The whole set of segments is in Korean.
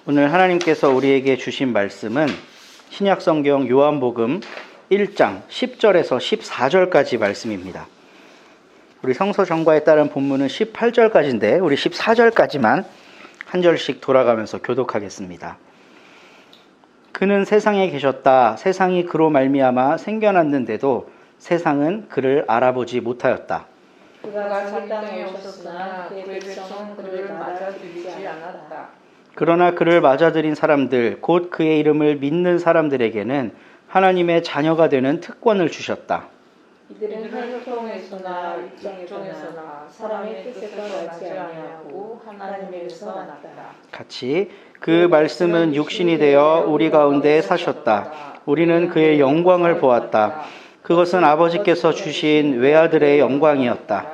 오늘 하나님께서 우리에게 주신 말씀은 신약성경 요한복음 1장 10절에서 14절까지 말씀입니다. 우리 성서 정과에 따른 본문은 18절까지인데 우리 14절까지만 한 절씩 돌아가면서 교독하겠습니다. 그는 세상에 계셨다. 세상이 그로 말미암아 생겨났는데도 세상은 그를 알아보지 못하였다. 그가 자기 땅에 오셨으나 그의 백성은 그를 맞아들이지 않았다. 그러나 그를 맞아들인 사람들, 곧 그의 이름을 믿는 사람들에게는 하나님의 자녀가 되는 특권을 주셨다. 이들은 혈통에서나 육정에서나 사람의 뜻에서 나지 아니하고 하나님에게서 났다. 같이 그 말씀은 육신이 되어 우리 가운데 사셨다. 우리는 그의 영광을 보았다. 그것은 아버지께서 주신 외아들의 영광이었다.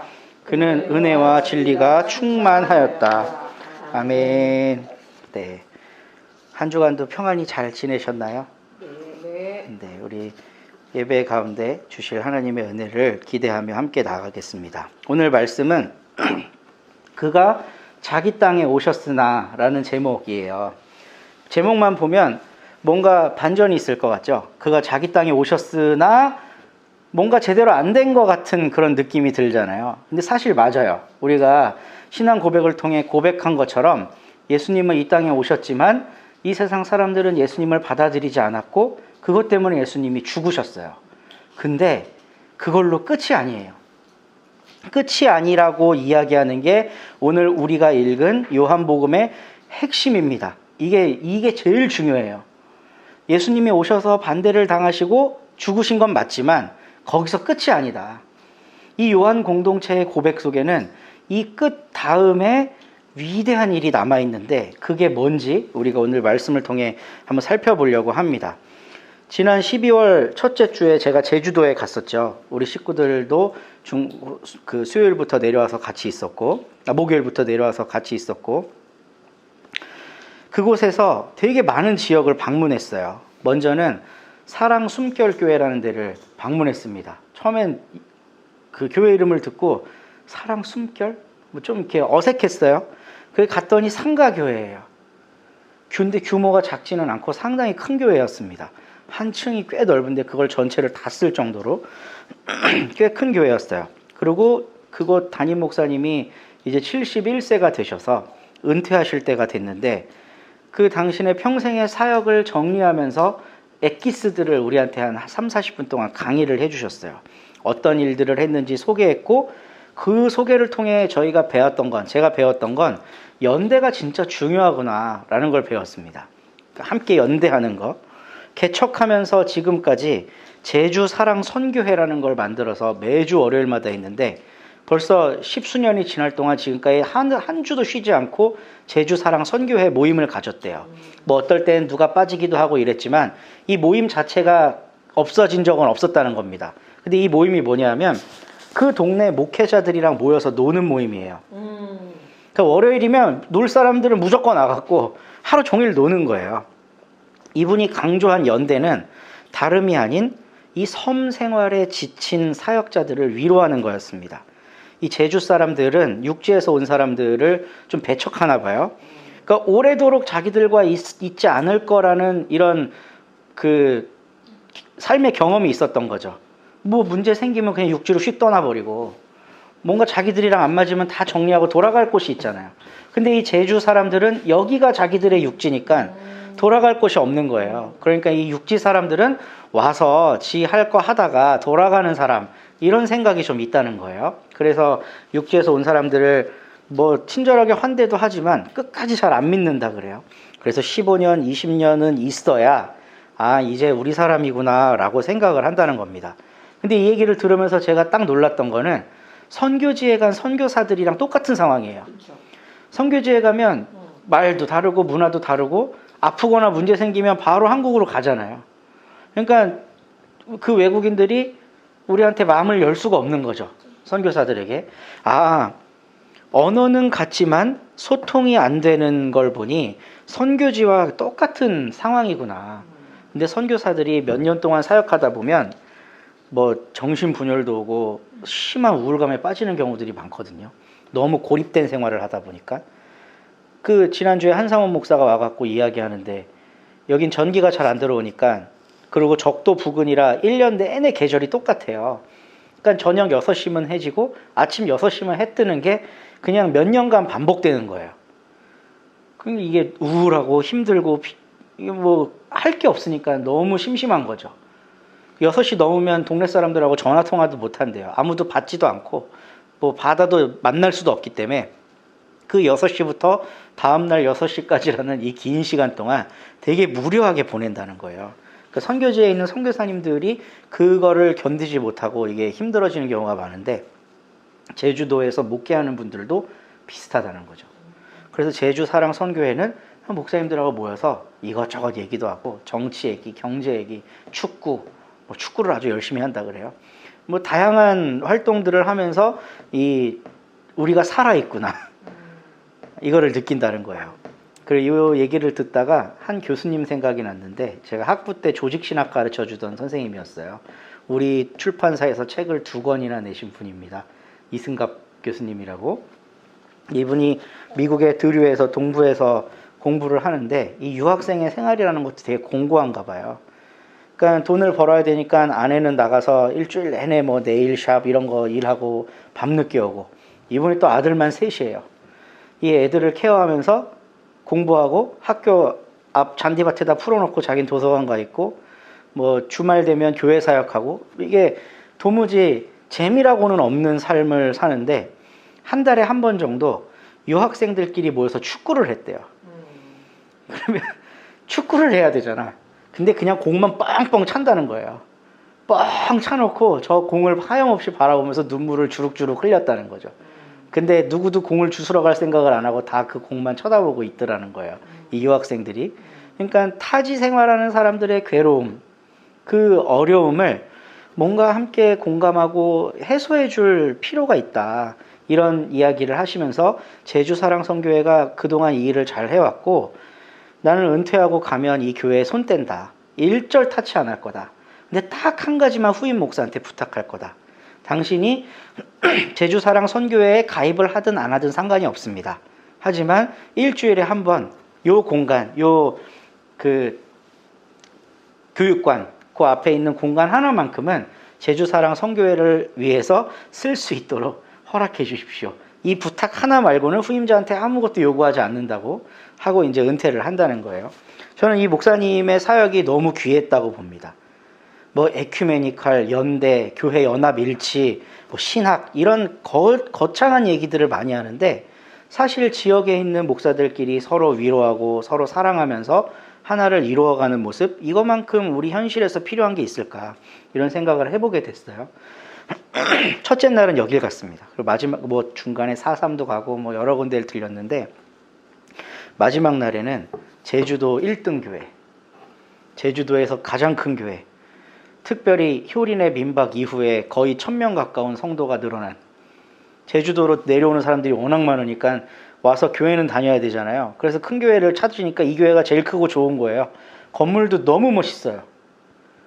그는 은혜와 진리가 충만하였다. 아멘. 네. 한 주간도 평안히 잘 지내셨나요? 네, 우리 예배 가운데 주실 하나님의 은혜를 기대하며 함께 나가겠습니다. 오늘 말씀은 그가 자기 땅에 오셨으나 라는 제목이에요. 제목만 보면 뭔가 반전이 있을 것 같죠? 그가 자기 땅에 오셨으나 뭔가 제대로 안 된 것 같은 그런 느낌이 들잖아요. 근데 사실 맞아요. 우리가 신앙 고백을 통해 고백한 것처럼 예수님은 이 땅에 오셨지만 이 세상 사람들은 예수님을 받아들이지 않았고 그것 때문에 예수님이 죽으셨어요. 근데 그걸로 끝이 아니에요. 끝이 아니라고 이야기하는 게 오늘 우리가 읽은 요한복음의 핵심입니다. 이게 제일 중요해요. 예수님이 오셔서 반대를 당하시고 죽으신 건 맞지만 거기서 끝이 아니다. 이 요한 공동체의 고백 속에는 이 끝 다음에 위대한 일이 남아있는데 그게 뭔지 우리가 오늘 말씀을 통해 한번 살펴보려고 합니다. 지난 12월 첫째 주에 제가 제주도에 갔었죠. 우리 식구들도 수요일부터 내려와서 같이 있었고, 목요일부터 내려와서 같이 있었고, 그곳에서 되게 많은 지역을 방문했어요. 먼저는 사랑 숨결교회라는 데를 방문했습니다. 처음엔 그 교회 이름을 듣고 사랑 숨결? 뭐 좀 이렇게 어색했어요. 그래 갔더니 상가교회예요. 근데 규모가 작지는 않고 상당히 큰 교회였습니다. 한 층이 꽤 넓은데 그걸 전체를 다 쓸 정도로 꽤 큰 교회였어요. 그리고 그곳 담임 목사님이 이제 71세가 되셔서 은퇴하실 때가 됐는데 그 당신의 평생의 사역을 정리하면서 엑기스들을 우리한테 한 30-40분 동안 강의를 해주셨어요. 어떤 일들을 했는지 소개했고 그 소개를 통해 제가 배웠던 건 연대가 진짜 중요하구나라는 걸 배웠습니다. 함께 연대하는 거. 개척하면서 지금까지 제주 사랑 선교회라는 걸 만들어서 매주 월요일마다 있는데 벌써 10수년이 지날 동안 지금까지 한 주도 쉬지 않고 제주 사랑 선교회 모임을 가졌대요. 뭐 어떨 땐 누가 빠지기도 하고 이랬지만 이 모임 자체가 없어진 적은 없었다는 겁니다. 근데 이 모임이 뭐냐면 그 동네 목회자들이랑 모여서 노는 모임이에요. 그러니까 월요일이면 놀 사람들은 무조건 나갔고 하루 종일 노는 거예요. 이분이 강조한 연대는 다름이 아닌 이 섬 생활에 지친 사역자들을 위로하는 거였습니다. 이 제주 사람들은 육지에서 온 사람들을 좀 배척하나 봐요. 그러니까 오래도록 자기들과 있지 않을 거라는 이런 그 삶의 경험이 있었던 거죠. 뭐 문제 생기면 그냥 육지로 휙 떠나버리고 뭔가 자기들이랑 안 맞으면 다 정리하고 돌아갈 곳이 있잖아요. 근데 이 제주 사람들은 여기가 자기들의 육지니까 돌아갈 곳이 없는 거예요. 그러니까 이 육지 사람들은 와서 지 할 거 하다가 돌아가는 사람 이런 생각이 좀 있다는 거예요. 그래서 육지에서 온 사람들을 뭐 친절하게 환대도 하지만 끝까지 잘 안 믿는다 그래요. 그래서 15년, 20년은 있어야 이제 우리 사람이구나 라고 생각을 한다는 겁니다. 근데 이 얘기를 들으면서 제가 딱 놀랐던 거는 선교지에 간 선교사들이랑 똑같은 상황이에요. 선교지에 가면 말도 다르고 문화도 다르고 아프거나 문제 생기면 바로 한국으로 가잖아요. 그러니까 그 외국인들이 우리한테 마음을 열 수가 없는 거죠. 선교사들에게. 언어는 같지만 소통이 안 되는 걸 보니 선교지와 똑같은 상황이구나. 근데 선교사들이 몇 년 동안 사역하다 보면 뭐 정신분열도 오고 심한 우울감에 빠지는 경우들이 많거든요. 너무 고립된 생활을 하다 보니까. 그 지난주에 한상원 목사가 와갖고 이야기하는데 여긴 전기가 잘 안 들어오니까, 그리고 적도 부근이라 1년 내내 계절이 똑같아요. 그러니까 저녁 6시면 해지고 아침 6시면 해 뜨는 게 그냥 몇 년간 반복되는 거예요. 그럼 이게 우울하고 힘들고 뭐 할 게 없으니까 너무 심심한 거죠. 6시 넘으면 동네 사람들하고 전화 통화도 못 한대요. 아무도 받지도 않고 뭐 받아도 만날 수도 없기 때문에 그 6시부터 다음날 6시까지라는 이 긴 시간 동안 되게 무료하게 보낸다는 거예요. 그 선교지에 있는 선교사님들이 그거를 견디지 못하고 이게 힘들어지는 경우가 많은데, 제주도에서 목회하는 분들도 비슷하다는 거죠. 그래서 제주 사랑 선교회는 목사님들하고 모여서 이것저것 얘기도 하고, 정치 얘기, 경제 얘기, 축구, 뭐 축구를 아주 열심히 한다 그래요. 뭐 다양한 활동들을 하면서 우리가 살아있구나 이거를 느낀다는 거예요. 그리고 이 얘기를 듣다가 한 교수님 생각이 났는데, 제가 학부 때 조직신학 가르쳐 주던 선생님이었어요. 우리 출판사에서 책을 2권이나 내신 분입니다. 이승갑 교수님이라고. 이분이 미국의 드류에서 동부에서 공부를 하는데, 이 유학생의 생활이라는 것도 되게 공고한가 봐요. 그러니까 돈을 벌어야 되니까 아내는 나가서 일주일 내내 뭐 네일샵 이런 거 일하고 밤늦게 오고, 이분이 또 아들만 셋이에요. 이 애들을 케어하면서 공부하고, 학교 앞 잔디밭에다 풀어놓고 자긴 도서관 가 있고, 뭐 주말 되면 교회 사역하고, 이게 도무지 재미라고는 없는 삶을 사는데, 한 달에 한 번 정도 유학생들끼리 모여서 축구를 했대요. 그러면 축구를 해야 되잖아. 근데 그냥 공만 뻥뻥 찬다는 거예요. 뻥 차놓고 저 공을 하염없이 바라보면서 눈물을 주룩주룩 흘렸다는 거죠. 근데 누구도 공을 주스러 갈 생각을 안 하고 다 그 공만 쳐다보고 있더라는 거예요, 이 유학생들이. 그러니까 타지 생활하는 사람들의 괴로움, 그 어려움을 뭔가 함께 공감하고 해소해 줄 필요가 있다, 이런 이야기를 하시면서 제주사랑선교회가 그동안 이 일을 잘 해왔고, 나는 은퇴하고 가면 이 교회에 손 뗀다, 일절 타치 안 할 거다. 근데 딱 한 가지만 후임 목사한테 부탁할 거다. 당신이 제주사랑선교회에 가입을 하든 안 하든 상관이 없습니다. 하지만 일주일에 한 번 요 공간, 교육관, 그 앞에 있는 공간 하나만큼은 제주사랑선교회를 위해서 쓸 수 있도록 허락해 주십시오. 이 부탁 하나 말고는 후임자한테 아무것도 요구하지 않는다고 하고 이제 은퇴를 한다는 거예요. 저는 이 목사님의 사역이 너무 귀했다고 봅니다. 뭐 에큐메니칼, 연대, 교회 연합 일치, 뭐 신학, 이런 거창한 얘기들을 많이 하는데, 사실 지역에 있는 목사들끼리 서로 위로하고 서로 사랑하면서 하나를 이루어가는 모습, 이것만큼 우리 현실에서 필요한 게 있을까, 이런 생각을 해보게 됐어요. 첫째 날은 여길 갔습니다. 그리고 마지막 뭐 중간에 4.3도 가고 뭐 여러 군데를 들렸는데, 마지막 날에는 제주도 1등 교회, 제주도에서 가장 큰 교회, 특별히 효린의 민박 이후에 거의 1000명 가까운 성도가 늘어난, 제주도로 내려오는 사람들이 워낙 많으니까 와서 교회는 다녀야 되잖아요. 그래서 큰 교회를 찾으니까 이 교회가 제일 크고 좋은 거예요. 건물도 너무 멋있어요.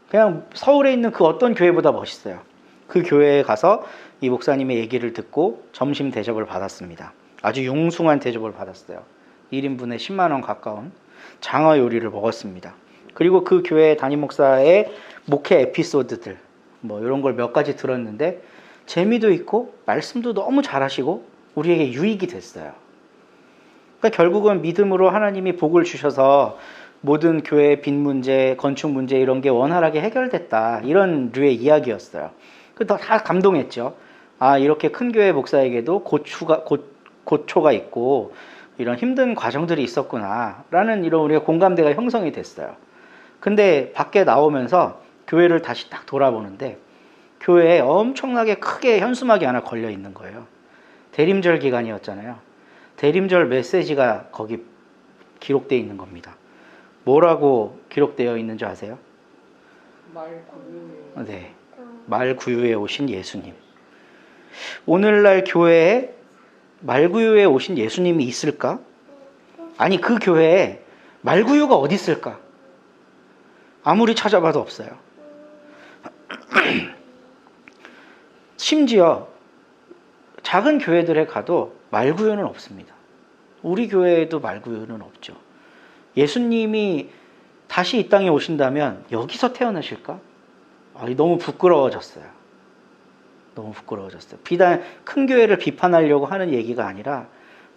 그냥 서울에 있는 그 어떤 교회보다 멋있어요. 그 교회에 가서 이 목사님의 얘기를 듣고 점심 대접을 받았습니다. 아주 융숭한 대접을 받았어요. 1인분에 10만 원 가까운 장어 요리를 먹었습니다. 그리고 그 교회 담임 목사의 목회 에피소드들, 뭐 이런 걸 몇 가지 들었는데, 재미도 있고 말씀도 너무 잘하시고 우리에게 유익이 됐어요. 그러니까 결국은 믿음으로 하나님이 복을 주셔서 모든 교회의 빚 문제, 건축 문제 이런 게 원활하게 해결됐다, 이런 류의 이야기였어요. 다 감동했죠. 아, 이렇게 큰 교회 목사에게도 고초가 있고 이런 힘든 과정들이 있었구나 라는, 이런 우리가 공감대가 형성이 됐어요. 근데 밖에 나오면서 교회를 다시 딱 돌아보는데, 교회에 엄청나게 크게 현수막이 하나 걸려 있는 거예요. 대림절 기간이었잖아요. 대림절 메시지가 거기 기록되어 있는 겁니다. 뭐라고 기록되어 있는지 아세요? 말구유. 네, 말구유에 오신 예수님. 오늘날 교회에 말구유에 오신 예수님이 있을까? 아니, 그 교회에 말구유가 어디 있을까? 아무리 찾아봐도 없어요. 심지어 작은 교회들에 가도 말구유는 없습니다. 우리 교회에도 말구유는 없죠. 예수님이 다시 이 땅에 오신다면 여기서 태어나실까? 너무 부끄러워졌어요. 너무 부끄러워졌어요. 비단 큰 교회를 비판하려고 하는 얘기가 아니라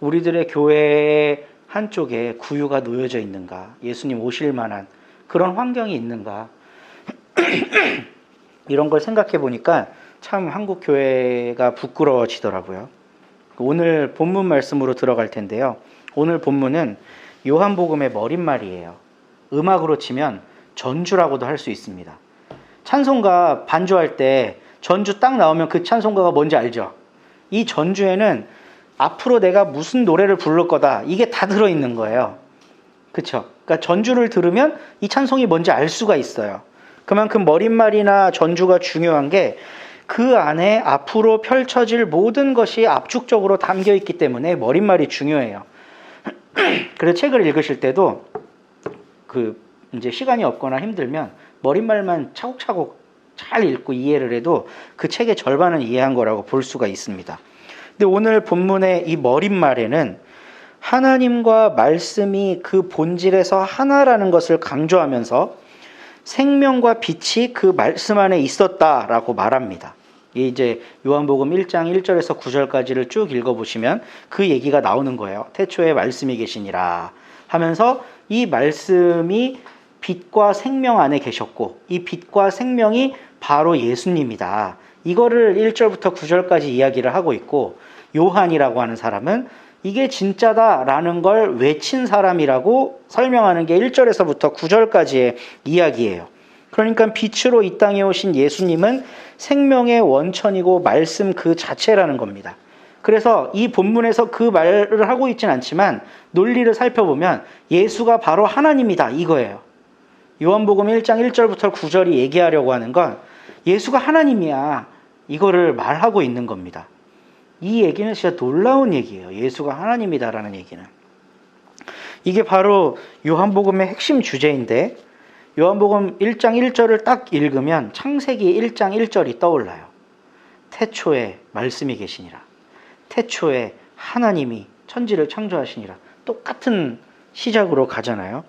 우리들의 교회 한쪽에 구유가 놓여져 있는가, 예수님 오실 만한 그런 환경이 있는가, 이런 걸 생각해 보니까 참 한국 교회가 부끄러워지더라고요. 오늘 본문 말씀으로 들어갈 텐데요. 오늘 본문은 요한복음의 머릿말이에요. 음악으로 치면 전주라고도 할 수 있습니다. 찬송가 반주할 때 전주 딱 나오면 그 찬송가가 뭔지 알죠? 이 전주에는 앞으로 내가 무슨 노래를 부를 거다, 이게 다 들어있는 거예요. 그쵸? 그러니까 전주를 들으면 이 찬송이 뭔지 알 수가 있어요. 그만큼 머릿말이나 전주가 중요한 게 그 안에 앞으로 펼쳐질 모든 것이 압축적으로 담겨 있기 때문에 머릿말이 중요해요. 그래서 책을 읽으실 때도 이제 시간이 없거나 힘들면 머릿말만 차곡차곡 잘 읽고 이해를 해도 그 책의 절반은 이해한 거라고 볼 수가 있습니다. 근데 오늘 본문의 이 머릿말에는 하나님과 말씀이 그 본질에서 하나라는 것을 강조하면서 생명과 빛이 그 말씀 안에 있었다라고 말합니다. 이제 요한복음 1장 1절에서 9절까지를 쭉 읽어보시면 그 얘기가 나오는 거예요. 태초에 말씀이 계시니라 하면서 이 말씀이 빛과 생명 안에 계셨고 이 빛과 생명이 바로 예수님이다. 이거를 1절부터 9절까지 이야기를 하고 있고, 요한이라고 하는 사람은 이게 진짜다라는 걸 외친 사람이라고 설명하는 게 1절에서부터 9절까지의 이야기예요. 그러니까 빛으로 이 땅에 오신 예수님은 생명의 원천이고 말씀 그 자체라는 겁니다. 그래서 이 본문에서 그 말을 하고 있진 않지만 논리를 살펴보면 예수가 바로 하나님이다 이거예요. 요한복음 1장 1절부터 9절이 얘기하려고 하는 건 예수가 하나님이야, 이거를 말하고 있는 겁니다. 이 얘기는 진짜 놀라운 얘기예요. 예수가 하나님이다라는 얘기는. 이게 바로 요한복음의 핵심 주제인데, 요한복음 1장 1절을 딱 읽으면 창세기 1장 1절이 떠올라요. 태초에 말씀이 계시니라. 태초에 하나님이 천지를 창조하시니라. 똑같은 시작으로 가잖아요.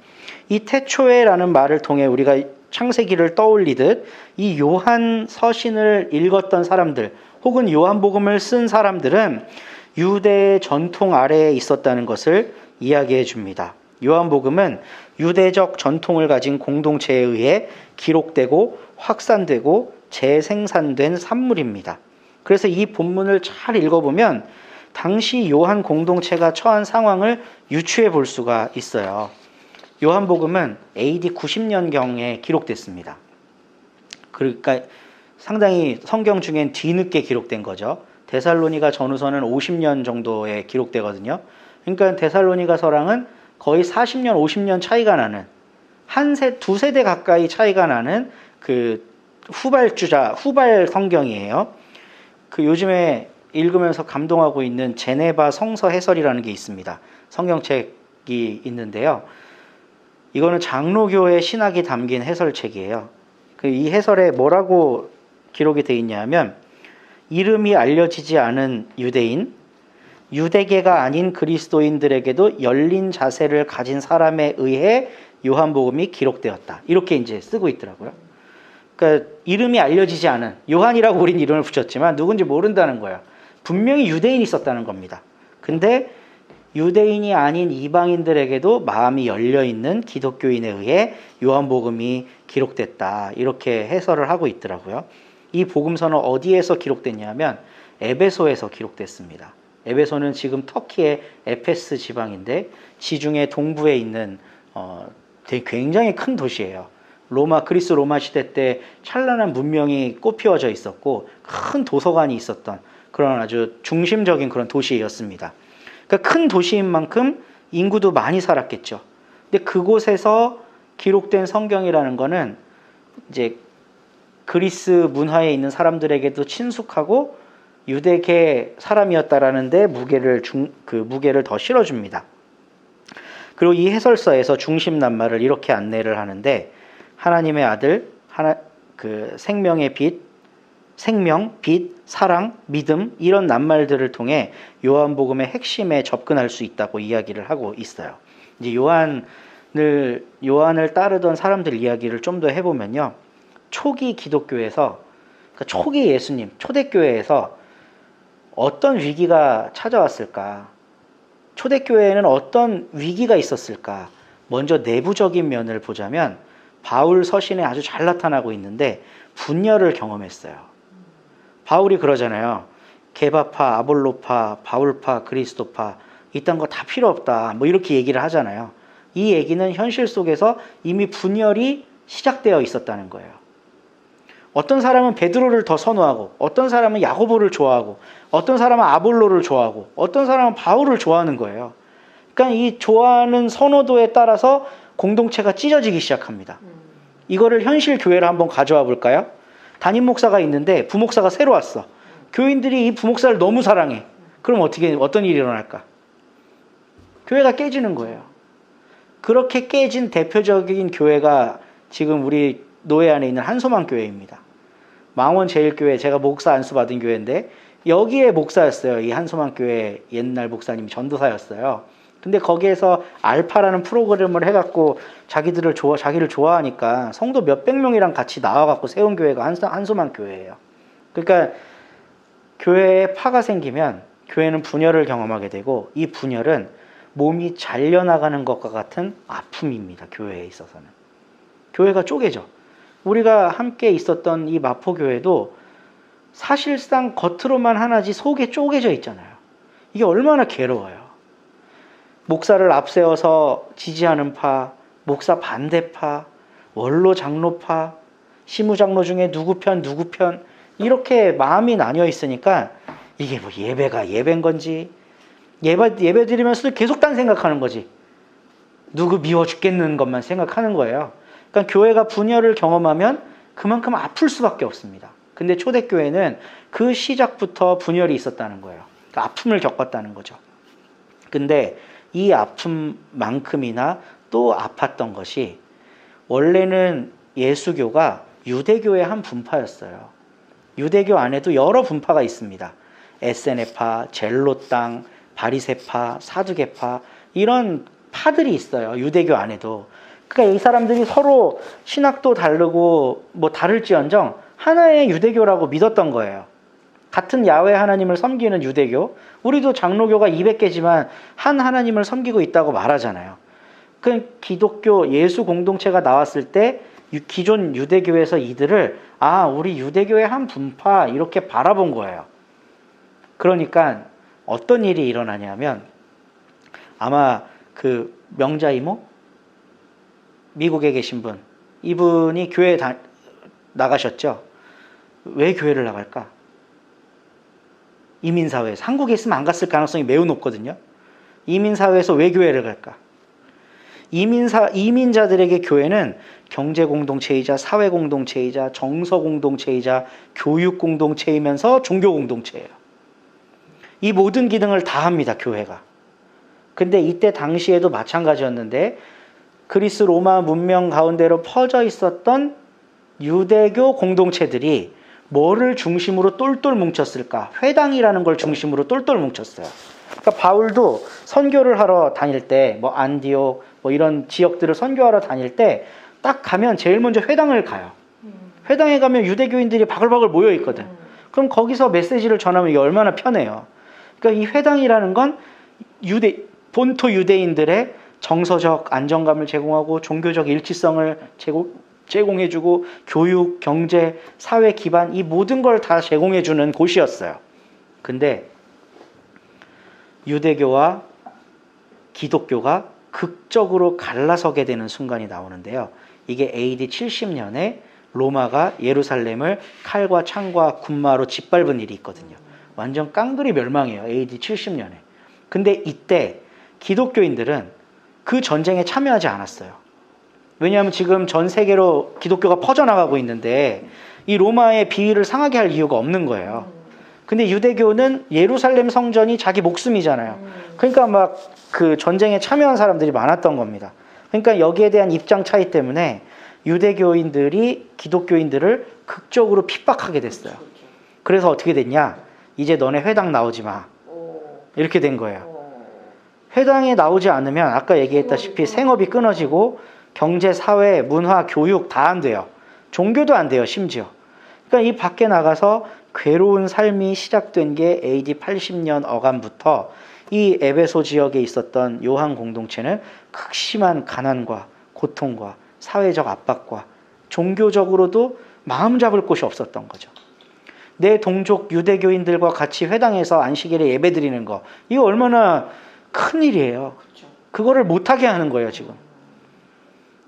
이 태초에라는 말을 통해 우리가 창세기를 떠올리듯 이 요한 서신을 읽었던 사람들 혹은 요한복음을 쓴 사람들은 유대의 전통 아래에 있었다는 것을 이야기해 줍니다. 요한복음은 유대적 전통을 가진 공동체에 의해 기록되고 확산되고 재생산된 산물입니다. 그래서 이 본문을 잘 읽어보면 당시 요한 공동체가 처한 상황을 유추해 볼 수가 있어요. 요한복음은 AD 90년경에 기록됐습니다. 그러니까 상당히 성경 중엔 뒤늦게 기록된 거죠. 데살로니가 전후서는 50년 정도에 기록되거든요. 그러니까 데살로니가서랑은 거의 40년, 50년 차이가 나는, 두 세대 가까이 차이가 나는 그 후발 성경이에요. 요즘에 읽으면서 감동하고 있는 제네바 성서 해설이라는 게 있습니다. 성경책이 있는데요. 이거는 장로교의 신학이 담긴 해설책이에요. 이 해설에 뭐라고 기록이 되어 있냐면, 이름이 알려지지 않은 유대인, 유대계가 아닌 그리스도인들에게도 열린 자세를 가진 사람에 의해 요한복음이 기록되었다. 이렇게 이제 쓰고 있더라고요. 그러니까 이름이 알려지지 않은, 요한이라고 우린 이름을 붙였지만 누군지 모른다는 거예요. 분명히 유대인이 썼다는 겁니다. 근데 유대인이 아닌 이방인들에게도 마음이 열려있는 기독교인에 의해 요한복음이 기록됐다. 이렇게 해설을 하고 있더라고요. 이 복음서는 어디에서 기록됐냐면 에베소에서 기록됐습니다. 에베소는 지금 터키의 에페스 지방인데 지중해 동부에 있는 되게 굉장히 큰 도시예요. 그리스 로마 시대 때 찬란한 문명이 꽃피워져 있었고 큰 도서관이 있었던 그런 아주 중심적인 그런 도시였습니다. 그러니까 큰 도시인 만큼 인구도 많이 살았겠죠. 근데 그곳에서 기록된 성경이라는 거는 이제 그리스 문화에 있는 사람들에게도 친숙하고 유대계 사람이었다라는 데 무게를 더 실어줍니다. 그리고 이 해설서에서 중심 낱말을 이렇게 안내를 하는데, 하나님의 아들, 생명의 빛, 생명, 빛, 사랑, 믿음 이런 낱말들을 통해 요한복음의 핵심에 접근할 수 있다고 이야기를 하고 있어요. 이제 요한을 따르던 사람들 이야기를 좀 더 해보면요. 초기 기독교에서, 그러니까 초기 예수님, 초대교회에서 어떤 위기가 찾아왔을까? 초대교회에는 어떤 위기가 있었을까? 먼저 내부적인 면을 보자면 바울 서신에 아주 잘 나타나고 있는데 분열을 경험했어요. 바울이 그러잖아요. 게바파, 아볼로파, 바울파, 그리스도파 이딴 거 다 필요 없다. 뭐 이렇게 얘기를 하잖아요. 이 얘기는 현실 속에서 이미 분열이 시작되어 있었다는 거예요. 어떤 사람은 베드로를 더 선호하고, 어떤 사람은 야고보를 좋아하고, 어떤 사람은 아볼로를 좋아하고, 어떤 사람은 바울을 좋아하는 거예요. 그러니까 이 좋아하는 선호도에 따라서 공동체가 찢어지기 시작합니다. 이거를 현실 교회로 한번 가져와 볼까요? 담임 목사가 있는데 부목사가 새로 왔어. 교인들이 이 부목사를 너무 사랑해. 그럼 어떤 일이 일어날까? 교회가 깨지는 거예요. 그렇게 깨진 대표적인 교회가 지금 우리 노예 안에 있는 한소망 교회입니다. 망원제일교회, 제가 목사 안수 받은 교회인데 여기에 목사였어요. 이 한소망 교회 옛날 목사님이 전도사였어요. 근데 거기에서 알파라는 프로그램을 해갖고 자기를 좋아하니까 성도 몇백 명이랑 같이 나와갖고 세운 교회가 한소망 교회예요. 그러니까 교회에 파가 생기면 교회는 분열을 경험하게 되고, 이 분열은 몸이 잘려나가는 것과 같은 아픔입니다. 교회에 있어서는. 교회가 쪼개져. 우리가 함께 있었던 이 마포교회도 사실상 겉으로만 하나지 속에 쪼개져 있잖아요. 이게 얼마나 괴로워요. 목사를 앞세워서 지지하는 파, 목사 반대파, 원로 장로파, 시무장로 중에 누구 편 이렇게 마음이 나뉘어 있으니까 이게 뭐 예배가 예배인 건지, 예배 드리면서도 계속 딴 생각하는 거지. 누구 미워 죽겠는 것만 생각하는 거예요. 그러니까 교회가 분열을 경험하면 그만큼 아플 수밖에 없습니다. 근데 초대교회는 그 시작부터 분열이 있었다는 거예요. 그러니까 아픔을 겪었다는 거죠. 근데 이 아픔만큼이나 또 아팠던 것이, 원래는 예수교가 유대교의 한 분파였어요. 유대교 안에도 여러 분파가 있습니다. 에세네파, 젤로땅, 바리새파, 사두개파 이런 파들이 있어요. 유대교 안에도. 그러니까 이 사람들이 서로 신학도 다르고 뭐 다를지언정 하나의 유대교라고 믿었던 거예요. 같은 야훼 하나님을 섬기는 유대교. 우리도 장로교가 200개지만 한 하나님을 섬기고 있다고 말하잖아요. 그 기독교 예수 공동체가 나왔을 때 기존 유대교에서 이들을 우리 유대교의 한 분파 이렇게 바라본 거예요. 그러니까 어떤 일이 일어나냐면, 아마 그 명자 이모? 미국에 계신 분, 이분이 교회 나가셨죠. 왜 교회를 나갈까? 이민사회에서. 한국에 있으면 안 갔을 가능성이 매우 높거든요. 이민사회에서 왜 교회를 갈까? 이민자들에게 교회는 경제공동체이자 사회공동체이자 정서공동체이자 교육공동체이면서 종교공동체예요. 이 모든 기능을 다 합니다, 교회가. 근데 이때 당시에도 마찬가지였는데, 그리스 로마 문명 가운데로 퍼져 있었던 유대교 공동체들이 뭐를 중심으로 똘똘 뭉쳤을까? 회당이라는 걸 중심으로 똘똘 뭉쳤어요. 그러니까 바울도 선교를 하러 다닐 때, 뭐 안디옥, 뭐 이런 지역들을 선교하러 다닐 때 딱 가면 제일 먼저 회당을 가요. 회당에 가면 유대교인들이 바글바글 모여 있거든. 그럼 거기서 메시지를 전하면 이게 얼마나 편해요. 그러니까 이 회당이라는 건 본토 유대인들의 정서적 안정감을 제공하고 종교적 일치성을 제공해주고 교육, 경제, 사회 기반 이 모든 걸 다 제공해주는 곳이었어요. 근데 유대교와 기독교가 극적으로 갈라서게 되는 순간이 나오는데요. 이게 AD 70년에 로마가 예루살렘을 칼과 창과 군마로 짓밟은 일이 있거든요. 완전 깡그리 멸망이에요. AD 70년에. 근데 이때 기독교인들은 그 전쟁에 참여하지 않았어요. 왜냐하면 지금 전 세계로 기독교가 퍼져나가고 있는데 이 로마의 비위를 상하게 할 이유가 없는 거예요. 근데 유대교는 예루살렘 성전이 자기 목숨이잖아요. 그러니까 막 그 전쟁에 참여한 사람들이 많았던 겁니다. 그러니까 여기에 대한 입장 차이 때문에 유대교인들이 기독교인들을 극적으로 핍박하게 됐어요. 그래서 어떻게 됐냐? 이제 너네 회당 나오지 마. 오. 이렇게 된 거예요. 오. 회당에 나오지 않으면 아까 얘기했다시피 생업이 끊어지고 경제, 사회, 문화, 교육 다 안 돼요. 종교도 안 돼요, 심지어. 그러니까 이 밖에 나가서 괴로운 삶이 시작된 게 AD 80년 어간부터 이 에베소 지역에 있었던 요한 공동체는 극심한 가난과 고통과 사회적 압박과 종교적으로도 마음 잡을 곳이 없었던 거죠. 내 동족 유대교인들과 같이 회당에서 안식일에 예배 드리는 거, 이거 얼마나 큰 일이에요. 그거를 못하게 하는 거예요, 지금.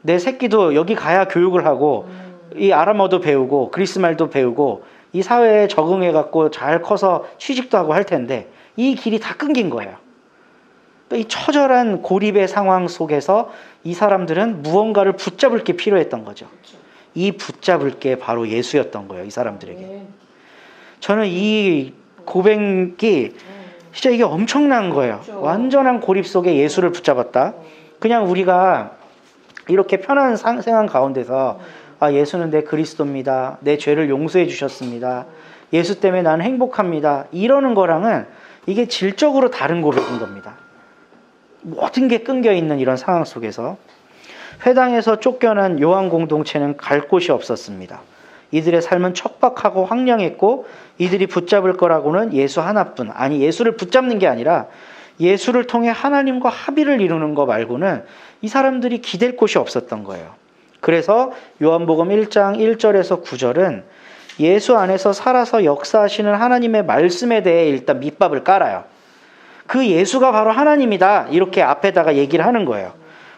내 새끼도 여기 가야 교육을 하고 이 아람어도 배우고 그리스 말도 배우고 이 사회에 적응해 갖고 잘 커서 취직도 하고 할 텐데 이 길이 다 끊긴 거예요. 이 처절한 고립의 상황 속에서 이 사람들은 무언가를 붙잡을 게 필요했던 거죠. 이 붙잡을 게 바로 예수였던 거예요, 이 사람들에게. 저는 이 고백이 진짜 이게 엄청난 거예요. 완전한 고립 속에 예수를 붙잡았다. 그냥 우리가 이렇게 편한 생활 가운데서 아, 예수는 내 그리스도입니다. 내 죄를 용서해 주셨습니다. 예수 때문에 나는 행복합니다. 이러는 거랑은 이게 질적으로 다른 고백인 겁니다. 모든 게 끊겨 있는 이런 상황 속에서 회당에서 쫓겨난 요한 공동체는 갈 곳이 없었습니다. 이들의 삶은 척박하고 황량했고 이들이 붙잡을 거라고는 예수 하나뿐, 아니 예수를 붙잡는 게 아니라 예수를 통해 하나님과 합의를 이루는 거 말고는 이 사람들이 기댈 곳이 없었던 거예요. 그래서 요한복음 1장 1절에서 9절은 예수 안에서 살아서 역사하시는 하나님의 말씀에 대해 일단 밑밥을 깔아요. 그 예수가 바로 하나님이다, 이렇게 앞에다가 얘기를 하는 거예요.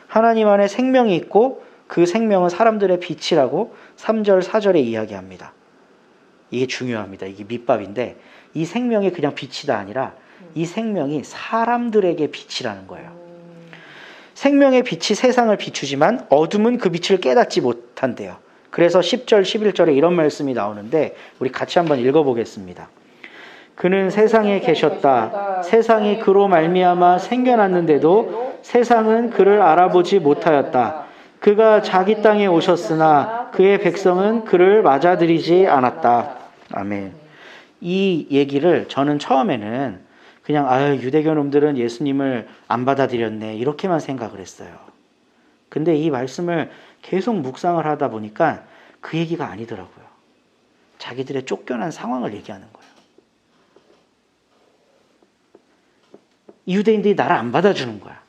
하나님 안에 생명이 있고 그 생명은 사람들의 빛이라고 3절 4절에 이야기합니다. 이게 중요합니다. 이게 밑밥인데 이 생명이 그냥 빛이다 아니라 이 생명이 사람들에게 빛이라는 거예요. 생명의 빛이 세상을 비추지만 어둠은 그 빛을 깨닫지 못한대요. 그래서 10절 11절에 이런 말씀이 나오는데 우리 같이 한번 읽어보겠습니다. 그는 세상에 계셨다. 세상이 그로 말미암아 생겨났는데도 세상은 그를 알아보지 못하였다. 그가 자기 땅에 오셨으나 그의 백성은 그를 맞아들이지 않았다. 아멘. 이 얘기를 저는 처음에는 그냥 유대교 놈들은 예수님을 안 받아들였네 이렇게만 생각을 했어요. 근데 이 말씀을 계속 묵상을 하다 보니까 그 얘기가 아니더라고요. 자기들의 쫓겨난 상황을 얘기하는 거예요. 유대인들이 나를 안 받아주는 거야.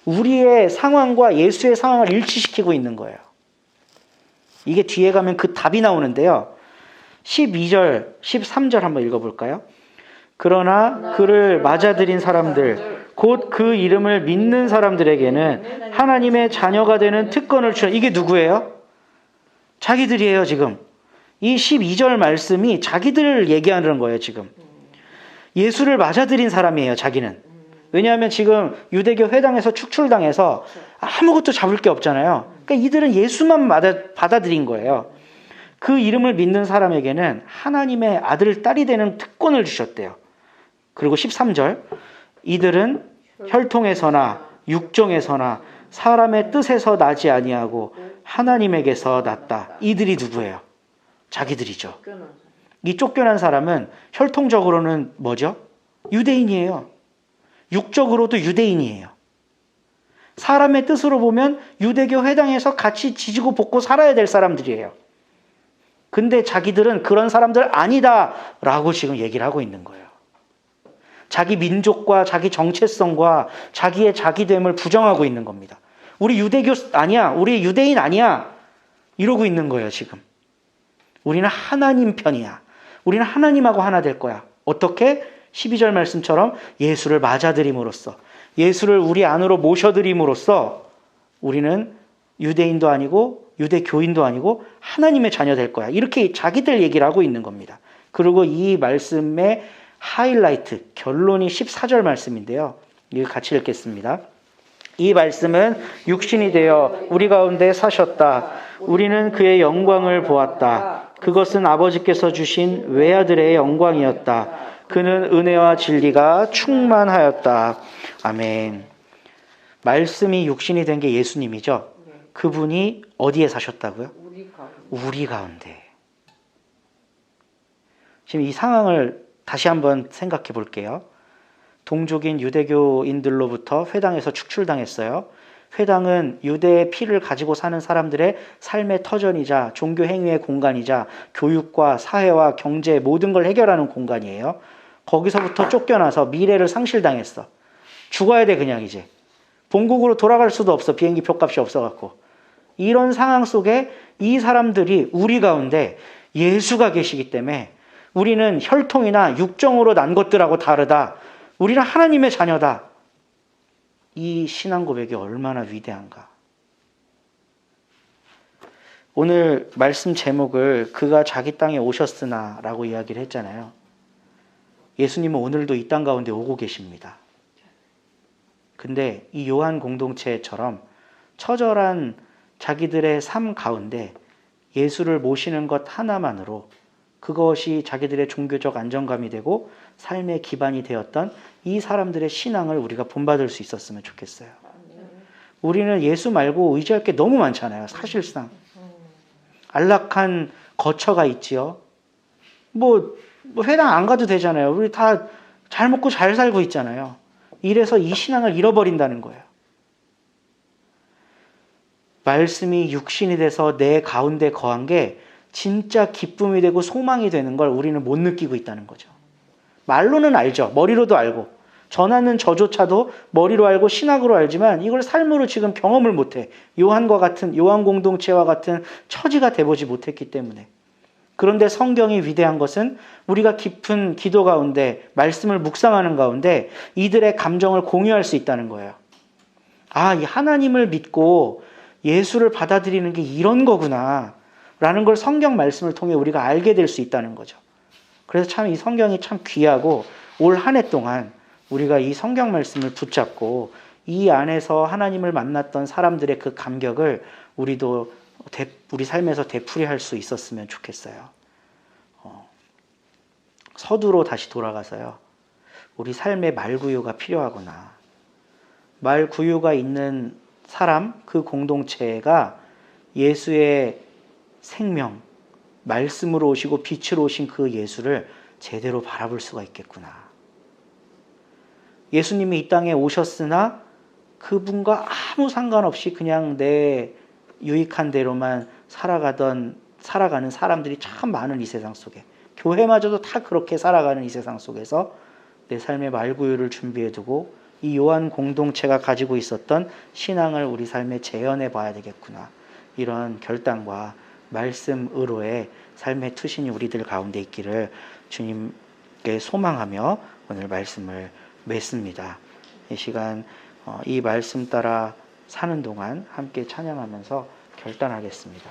우리의 상황과 예수의 상황을 일치시키고 있는 거예요. 이게 뒤에 가면 그 답이 나오는데요. 12절, 13절 한번 읽어볼까요? 그러나 그를 맞아들인 사람들, 곧 그 이름을 믿는 사람들에게는 하나님의 자녀가 되는 특권을 주셨다. 이게 누구예요? 자기들이에요, 지금. 이 12절 말씀이 자기들을 얘기하는 거예요, 지금. 예수를 맞아들인 사람이에요, 자기는. 왜냐하면 지금 유대교 회당에서 축출당해서 아무것도 잡을 게 없잖아요. 그러니까 이들은 예수만 받아들인 거예요. 그 이름을 믿는 사람에게는 하나님의 아들, 딸이 되는 특권을 주셨대요. 그리고 13절, 이들은 혈통에서나 육정에서나 사람의 뜻에서 나지 아니하고 하나님에게서 났다. 이들이 누구예요? 자기들이죠. 이 쫓겨난 사람은 혈통적으로는 뭐죠? 유대인이에요. 육적으로도 유대인이에요. 사람의 뜻으로 보면 유대교 회당에서 같이 지지고 볶고 살아야 될 사람들이에요. 근데 자기들은 그런 사람들 아니다라고 지금 얘기를 하고 있는 거예요. 자기 민족과 자기 정체성과 자기의 자기됨을 부정하고 있는 겁니다. 우리 유대교 아니야. 우리 유대인 아니야. 이러고 있는 거예요, 지금. 우리는 하나님 편이야. 우리는 하나님하고 하나 될 거야. 어떻게? 12절 말씀처럼 예수를 맞아들임으로써, 예수를 우리 안으로 모셔들임으로써 우리는 유대인도 아니고 유대교인도 아니고 하나님의 자녀 될 거야. 이렇게 자기들 얘기를 하고 있는 겁니다. 그리고 이 말씀의 하이라이트, 결론이 14절 말씀인데요. 이거 같이 읽겠습니다. 이 말씀은 육신이 되어 우리 가운데 사셨다. 우리는 그의 영광을 보았다. 그것은 아버지께서 주신 외아들의 영광이었다. 그는 은혜와 진리가 충만하였다. 아멘. 말씀이 육신이 된 게 예수님이죠. 그분이 어디에 사셨다고요? 우리 가운데. 지금 이 상황을 다시 한번 생각해 볼게요. 동족인 유대교인들로부터 회당에서 축출당했어요. 회당은 유대의 피를 가지고 사는 사람들의 삶의 터전이자 종교 행위의 공간이자 교육과 사회와 경제 모든 걸 해결하는 공간이에요. 거기서부터 쫓겨나서 미래를 상실당했어. 죽어야 돼 그냥 이제. 본국으로 돌아갈 수도 없어. 비행기 표값이 없어갖고. 이런 상황 속에 이 사람들이 우리 가운데 예수가 계시기 때문에 우리는 혈통이나 육정으로 난 것들하고 다르다. 우리는 하나님의 자녀다. 이 신앙 고백이 얼마나 위대한가. 오늘 말씀 제목을 그가 자기 땅에 오셨으나 라고 이야기를 했잖아요. 예수님은 오늘도 이 땅 가운데 오고 계십니다. 근데 이 요한 공동체처럼 처절한 자기들의 삶 가운데 예수를 모시는 것 하나만으로 그것이 자기들의 종교적 안정감이 되고 삶의 기반이 되었던 이 사람들의 신앙을 우리가 본받을 수 있었으면 좋겠어요. 우리는 예수 말고 의지할 게 너무 많잖아요. 사실상. 안락한 거처가 있지요. 뭐 회당 안 가도 되잖아요. 우리 다 잘 먹고 잘 살고 있잖아요. 이래서 이 신앙을 잃어버린다는 거예요. 말씀이 육신이 돼서 내 가운데 거한 게 진짜 기쁨이 되고 소망이 되는 걸 우리는 못 느끼고 있다는 거죠. 말로는 알죠. 머리로도 알고. 전하는 저조차도 머리로 알고 신학으로 알지만 이걸 삶으로 지금 경험을 못해. 요한과 같은, 요한 공동체와 같은 처지가 돼보지 못했기 때문에. 그런데 성경이 위대한 것은 우리가 깊은 기도 가운데 말씀을 묵상하는 가운데 이들의 감정을 공유할 수 있다는 거예요. 아, 이 하나님을 믿고 예수를 받아들이는 게 이런 거구나 라는 걸 성경 말씀을 통해 우리가 알게 될 수 있다는 거죠. 그래서 참 이 성경이 참 귀하고 올 한 해 동안 우리가 이 성경 말씀을 붙잡고 이 안에서 하나님을 만났던 사람들의 그 감격을 우리도 우리 삶에서 되풀이할 수 있었으면 좋겠어요. 서두로 다시 돌아가서요. 우리 삶에 말구유가 필요하구나. 말구유가 있는 사람, 그 공동체가 예수의 생명, 말씀으로 오시고 빛으로 오신 그 예수를 제대로 바라볼 수가 있겠구나. 예수님이 이 땅에 오셨으나 그분과 아무 상관없이 그냥 내 유익한 대로만 살아가는 사람들이 참 많은 이 세상 속에, 교회마저도 다 그렇게 살아가는 이 세상 속에서 내 삶의 말구유를 준비해두고 이 요한 공동체가 가지고 있었던 신앙을 우리 삶에 재현해 봐야 되겠구나. 이런 결단과 말씀으로의 삶의 투신이 우리들 가운데 있기를 주님께 소망하며 오늘 말씀을 맺습니다. 이 시간 이 말씀 따라 사는 동안 함께 찬양하면서 결단하겠습니다.